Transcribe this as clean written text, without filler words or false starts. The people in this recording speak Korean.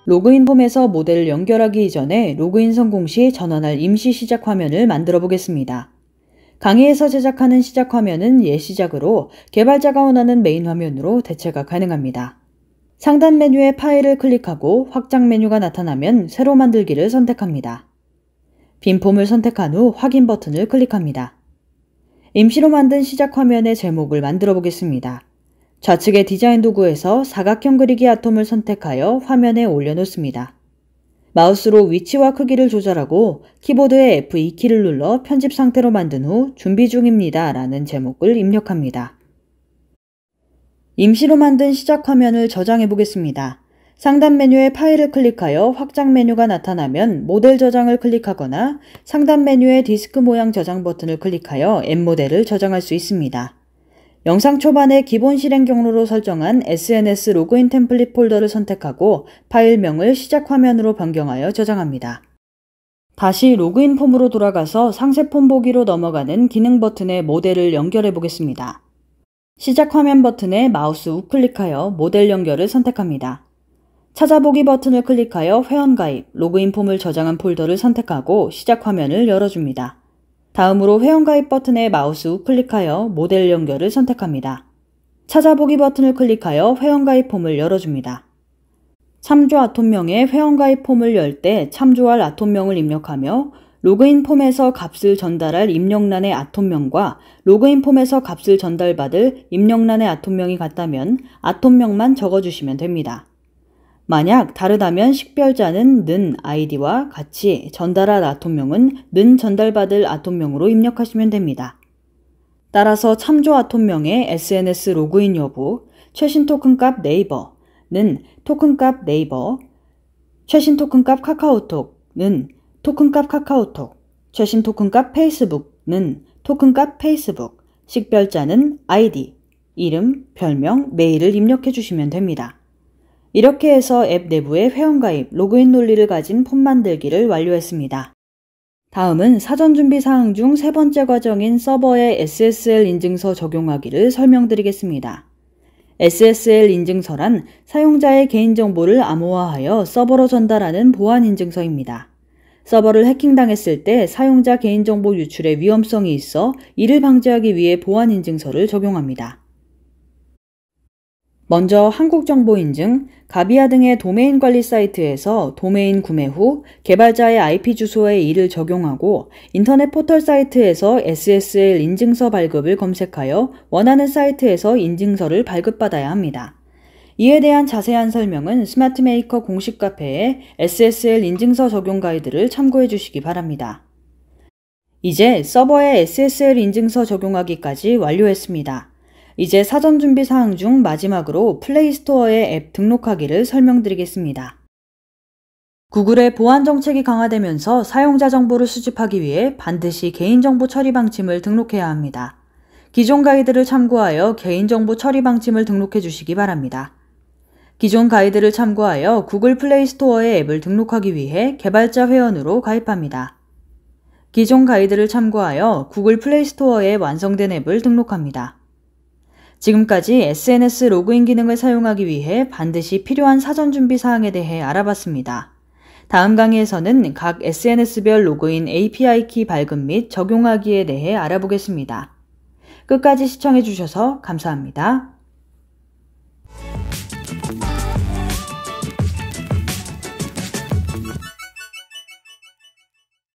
로그인 폼에서 모델을 연결하기 이전에 로그인 성공 시 전환할 임시 시작 화면을 만들어 보겠습니다. 강의에서 제작하는 시작 화면은 예시작으로 개발자가 원하는 메인 화면으로 대체가 가능합니다. 상단 메뉴에 파일을 클릭하고 확장 메뉴가 나타나면 새로 만들기를 선택합니다. 빈 폼을 선택한 후 확인 버튼을 클릭합니다. 임시로 만든 시작 화면의 제목을 만들어 보겠습니다. 좌측의 디자인 도구에서 사각형 그리기 아톰을 선택하여 화면에 올려놓습니다. 마우스로 위치와 크기를 조절하고 키보드의 F2키를 눌러 편집 상태로 만든 후 준비 중입니다 라는 제목을 입력합니다. 임시로 만든 시작 화면을 저장해 보겠습니다. 상단 메뉴에 파일을 클릭하여 확장 메뉴가 나타나면 모델 저장을 클릭하거나 상단 메뉴에 디스크 모양 저장 버튼을 클릭하여 앱모델을 저장할 수 있습니다. 영상 초반에 기본 실행 경로로 설정한 SNS 로그인 템플릿 폴더를 선택하고 파일명을 시작 화면으로 변경하여 저장합니다. 다시 로그인 폼으로 돌아가서 상세 폼 보기로 넘어가는 기능 버튼에 모델을 연결해 보겠습니다. 시작 화면 버튼에 마우스 우클릭하여 모델 연결을 선택합니다. 찾아보기 버튼을 클릭하여 회원가입, 로그인 폼을 저장한 폴더를 선택하고 시작 화면을 열어줍니다. 다음으로 회원가입 버튼에 마우스 우클릭하여 모델 연결을 선택합니다. 찾아보기 버튼을 클릭하여 회원가입 폼을 열어줍니다. 참조 아톰명의 회원가입 폼을 열 때 참조할 아톰명을 입력하며 로그인 폼에서 값을 전달할 입력란의 아톰명과 로그인 폼에서 값을 전달받을 입력란의 아톰명이 같다면 아톰명만 적어주시면 됩니다. 만약 다르다면 식별자는 는 아이디와 같이 전달할 아톰명은 는 전달받을 아톰명으로 입력하시면 됩니다. 따라서 참조 아톰명의 SNS 로그인 여부, 최신 토큰값 네이버는 토큰값 네이버, 최신 토큰값 카카오톡는 토큰값 카카오톡, 최신 토큰값 페이스북는 토큰값 페이스북, 식별자는 아이디, 이름, 별명, 메일을 입력해 주시면 됩니다. 이렇게 해서 앱 내부의 회원가입, 로그인 논리를 가진 폼 만들기를 완료했습니다. 다음은 사전 준비 사항 중 세 번째 과정인 서버의 SSL 인증서 적용하기를 설명드리겠습니다. SSL 인증서란 사용자의 개인정보를 암호화하여 서버로 전달하는 보안 인증서입니다. 서버를 해킹당했을 때 사용자 개인정보 유출의 위험성이 있어 이를 방지하기 위해 보안 인증서를 적용합니다. 먼저 한국정보인증, 가비아 등의 도메인 관리 사이트에서 도메인 구매 후 개발자의 IP 주소에 이를 적용하고 인터넷 포털 사이트에서 SSL 인증서 발급을 검색하여 원하는 사이트에서 인증서를 발급받아야 합니다. 이에 대한 자세한 설명은 스마트메이커 공식 카페의 SSL 인증서 적용 가이드를 참고해 주시기 바랍니다. 이제 서버에 SSL 인증서 적용하기까지 완료했습니다. 이제 사전 준비 사항 중 마지막으로 플레이스토어에 앱 등록하기를 설명드리겠습니다. 구글의 보안 정책이 강화되면서 사용자 정보를 수집하기 위해 반드시 개인정보 처리 방침을 등록해야 합니다. 기존 가이드를 참고하여 개인정보 처리 방침을 등록해 주시기 바랍니다. 기존 가이드를 참고하여 구글 플레이스토어에 앱을 등록하기 위해 개발자 회원으로 가입합니다. 기존 가이드를 참고하여 구글 플레이스토어에 완성된 앱을 등록합니다. 지금까지 SNS 로그인 기능을 사용하기 위해 반드시 필요한 사전 준비 사항에 대해 알아봤습니다. 다음 강의에서는 각 SNS별 로그인 API 키 발급 및 적용하기에 대해 알아보겠습니다. 끝까지 시청해주셔서 감사합니다.